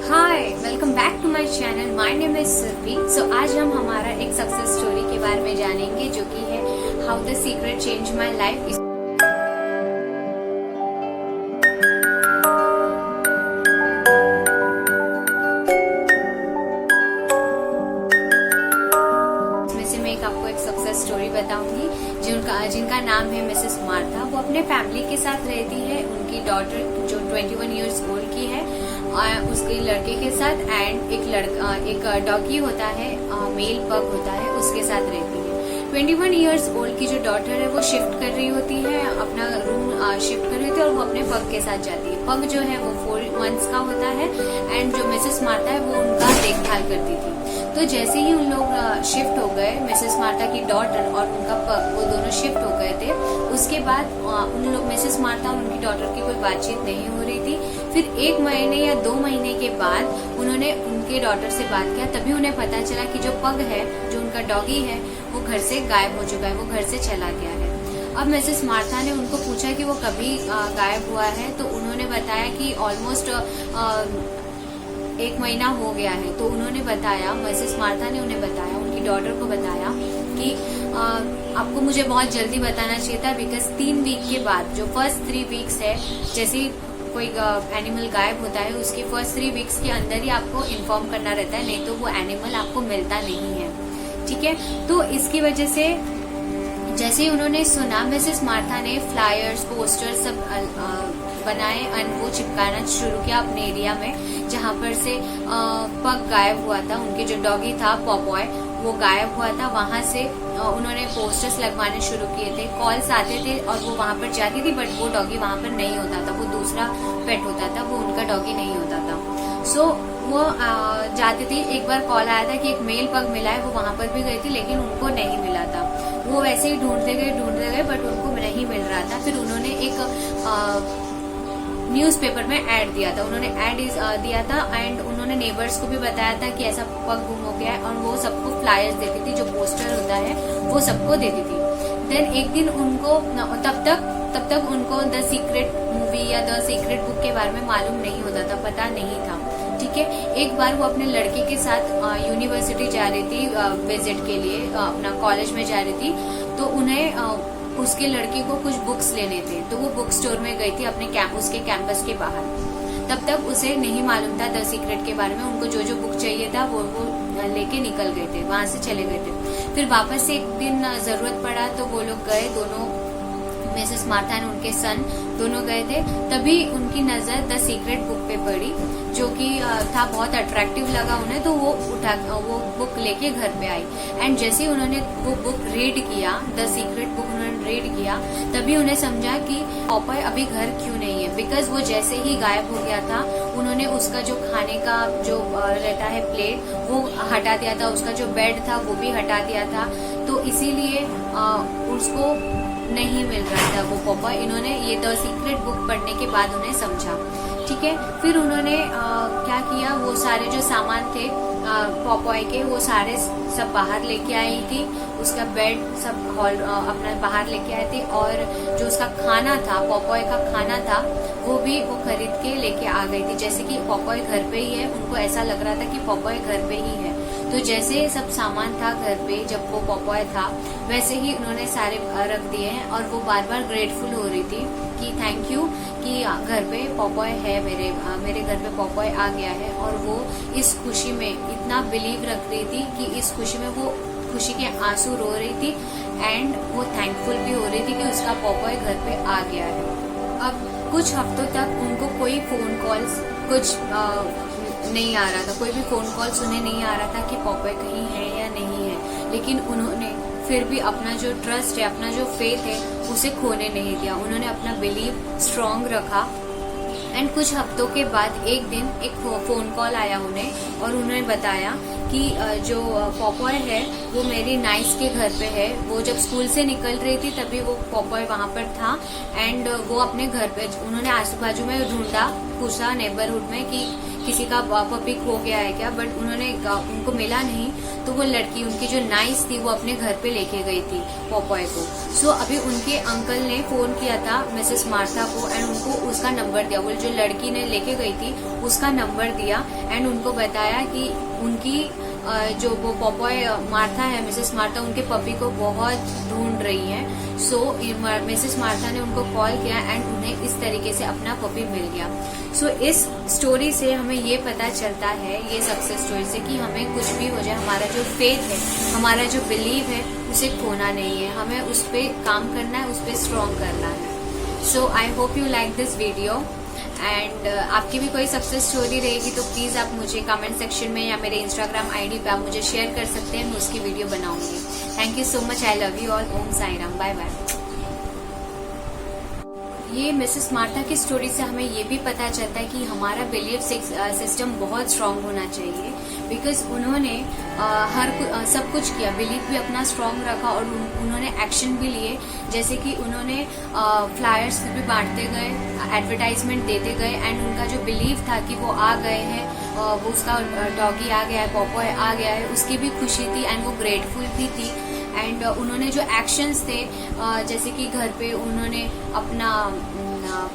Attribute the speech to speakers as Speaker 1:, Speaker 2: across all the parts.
Speaker 1: Hi, welcome back to my channel. My name is Surabhi. So आज हम हमारा एक सक्सेस स्टोरी के बारे में जानेंगे जो कि है how the secret change my life. इसमें से मैं आपको एक सक्सेस स्टोरी बताऊंगी जिनका नाम है मिसेस मार्था। वो अपने फैमिली के साथ रहती है। उनकी डॉटर जो 21 इयर्स ओल्ड की है उसके लड़के के साथ एंड एक डॉगी होता है, मेल पग होता है, उसके साथ रहती है। 21 इयर्स ओल्ड की जो डॉटर है वो शिफ्ट कर रही होती है, अपना रूम शिफ्ट कर रही होती है और वो अपने पग के साथ जाती है। पग जो है वो 4 मंथ्स का होता है एंड जो मिसेस मार्था है वो उनका देखभाल करती थी। तो जैसे ही उन लोग शिफ्ट हो गए, मिसेस मार्था की डॉटर और उनका पग, वो दोनों शिफ्ट हो गए थे। उसके बाद उन लोग मिसेस मार्था और उनकी डॉटर की कोई बातचीत नहीं हो रही थी। फिर 1 महीने या 2 महीने के बाद उन्होंने उनके डॉटर से बात किया। तभी उन्हें पता चला कि जो पग है, जो उनका डॉगी है, वो घर से गायब हो चुका है, वो घर से चला गया है। अब मिसेस मार्था ने उनको पूछा कि वो कभी गायब हुआ है, तो उन्होंने बताया कि ऑलमोस्ट 1 महीना हो गया है। तो उन्होंने बताया, मिसेस मार्था ने उन्हें बताया, उनकी डॉटर को बताया कि आपको मुझे बहुत जल्दी बताना चाहिए था, बिकॉज 3 वीक के बाद, जो फर्स्ट 3 वीक्स है, जैसे कोई एनिमल गायब होता है उसके फर्स्ट 3 वीक्स के अंदर ही आपको इन्फॉर्म करना रहता है, नहीं तो वो एनिमल आपको मिलता नहीं है। ठीक है, तो इसकी वजह से जैसे ही उन्होंने सुना, मिसेस मार्था ने फ्लायर्स, पोस्टर सब बनाए एंड वो चिपकाना शुरू किया अपने एरिया में जहां पर से पग गायब हुआ था। उनके जो डॉगी था पॉपॉय, वो गायब हुआ था। वहां से उन्होंने पोस्टर्स लगवाने शुरू किए थे। कॉल्स आते थे और वो वहां पर जाती थी, बट वो डॉगी वहां पर नहीं होता था, वो दूसरा पेट होता था, वो उनका डॉगी नहीं होता था। सो वो जाती थी। एक बार कॉल आया था कि एक मेल पग मिला है, वो वहां पर भी गई थी लेकिन उनको नहीं मिला था। वो वैसे ही ढूंढते गए बट उनको नहीं मिल रहा था। फिर उन्होंने एक न्यूज़पेपर में ऐड दिया था। उन्होंने ऐड दिया था एंड उन्होंने नेबर्स को भी बताया था कि ऐसा पग गुम हो गया है, और वो सबको फ्लायर्स देती थी, जो पोस्टर होता है वो सबको देती थी। देन एक दिन उनको तब तक उनको द सीक्रेट मूवी या द सीक्रेट बुक के बारे में मालूम नहीं होता था, पता नहीं था। ठीक है, एक बार वो अपने लड़के के साथ यूनिवर्सिटी जा रही थी विजिट के लिए, अपना कॉलेज में जा रही थी। तो उन्हें उसके लड़के को कुछ बुक्स लेने थे, तो वो बुक स्टोर में गई थी अपने उसके कैंपस के बाहर। तब तक उसे नहीं मालूम था द सीक्रेट के बारे में। उनको जो जो बुक चाहिए था वो लेके निकल गए थे, वहां से चले गए थे। फिर वापस से एक दिन जरूरत पड़ा तो वो लोग गए, दोनों मिसेस मार्था और उनके सन दोनों गए थे। तभी उनकी नजर द सीक्रेट बुक पे पड़ी, जो कि था बहुत अट्रैक्टिव लगा उन्हें। तो वो बुक लेके घर पे आई एंड जैसे ही उन्होंने वो बुक रीड किया, द सीक्रेट बुक उन्होंने रीड किया, तभी उन्हें समझा कि पॉपॉय अभी घर क्यों नहीं है। बिकॉज वो जैसे ही गायब हो गया था, उन्होंने उसका जो खाने का जो रहता है प्लेट, वो हटा दिया था, उसका जो बेड था वो भी हटा दिया था। तो इसीलिए उसको नहीं मिल रहा था वो पॉपॉय। इन्होंने ये द सीक्रेट बुक पढ़ने के बाद उन्हें समझा। ठीक है, फिर उन्होंने क्या किया, वो सारे जो सामान थे पॉपॉय के, वो सारे सब बाहर लेके आई थी। उसका बेड सब हॉल अपना बाहर लेके आए थे, और जो उसका खाना था, पॉपॉय का खाना था, वो भी वो खरीद के लेके आ गई थी। जैसे कि पॉपॉय घर पे ही है, उनको ऐसा लग रहा था कि पॉपॉय घर पे ही है। तो जैसे सब सामान था घर पे, जब वो पॉपॉय था, वैसे ही उन्होंने सारे रख दिए हैं। और वो बार बार ग्रेटफुल हो रही थी कि थैंक यू कि घर पे पॉपॉय है, मेरे घर पे पॉपॉय आ गया है। और वो इस खुशी में इतना बिलीव रख रही थी कि इस खुशी में वो खुशी के आंसू रो रही थी एंड वो थैंकफुल भी हो रही थी कि उसका पॉपॉय घर पे आ गया है। अब कुछ हफ्तों तक उनको कोई फोन कॉल्स कुछ नहीं आ रहा था, कोई भी फोन कॉल्स उन्हें नहीं आ रहा था कि पॉपॉय कहीं है या नहीं है। लेकिन उन्होंने फिर भी अपना जो ट्रस्ट है, अपना जो फेथ है, उसे खोने नहीं दिया। उन्होंने अपना बिलीव स्ट्रांग रखा एंड कुछ हफ्तों के बाद एक दिन एक फोन कॉल आया उन्हें, और उन्होंने बताया कि जो पॉपॉय है वो मेरी नाइस के घर पे है। वो जब स्कूल से निकल रही थी तभी वो पॉपॉय वहां पर था एंड वो अपने घर पे, उन्होंने आजू बाजू में ढूंढा, पूछा नेबरहुड में कि किसी का पपी खो गया है क्या, बट उनको मिला नहीं। तो वो लड़की, उनकी जो नाइस थी, वो अपने घर पे लेके गई थी पॉपॉय को। सो अभी उनके अंकल ने फोन किया था मिसेस मार्था को एंड उनको उसका नंबर दिया, वो जो लड़की ने लेके गई थी उसका नंबर दिया एंड उनको बताया कि उनकी जो वो पॉपॉय मार्था है, मिसेस मार्था, उनके पपी को बहुत ढूंढ रही है। सो मिसेस मार्था ने उनको कॉल किया एंड उन्हें इस तरीके से अपना पपी मिल गया। सो इस स्टोरी से हमें ये पता चलता है, ये सक्सेस स्टोरी से, कि हमें कुछ भी हो जाए, हमारा जो फेथ है, हमारा जो बिलीव है, उसे खोना नहीं है, हमें उस पर काम करना है, उस पर स्ट्रॉन्ग करना है। So I hope you like this video and आपकी भी कोई सक्सेस स्टोरी रहेगी तो प्लीज आप मुझे कमेंट सेक्शन में या मेरे इंस्टाग्राम आईडी पे आप मुझे शेयर कर सकते हैं, मैं उसकी वीडियो बनाऊंगी। Thank you so much, I love you all, Om Sai Ram, bye bye. ये मिसेस मार्था की स्टोरी से हमें ये भी पता चलता है कि हमारा बिलीफ सिस्टम बहुत स्ट्रांग होना चाहिए, बिकॉज उन्होंने सब कुछ किया, बिलीफ भी अपना स्ट्रांग रखा और उन्होंने एक्शन भी लिए। जैसे कि उन्होंने फ्लायर्स भी बांटते गए, एडवर्टाइजमेंट देते गए एंड उनका जो बिलीफ था कि वो आ गए हैं, वो उसका डॉगी आ गया है, पॉपॉय आ गया है, उसकी भी खुशी थी एंड वो ग्रेटफुल भी थी। एंड उन्होंने जो एक्शंस थे, जैसे कि घर पे उन्होंने अपना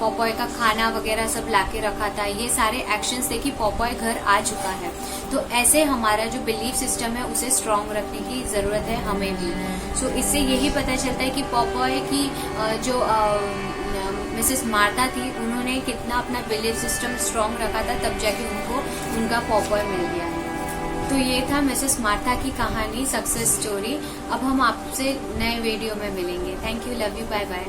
Speaker 1: पॉपॉय का खाना वगैरह सब लाके रखा था, ये सारे एक्शंस थे कि पॉपॉय घर आ चुका है। तो ऐसे हमारा जो बिलीफ सिस्टम है उसे स्ट्रांग रखने की जरूरत है हमें भी। सो इससे यही पता चलता है कि पॉपॉय की जो मिसेस मार्था थी, उन्होंने कितना अपना बिलीफ सिस्टम स्ट्रांग रखा था, तब जाके उनको उनका पॉपॉय मिल गया है। तो ये था मिसेस मार्था की कहानी, सक्सेस स्टोरी। अब हम आपसे नए वीडियो में मिलेंगे। Thank you, love you, bye bye.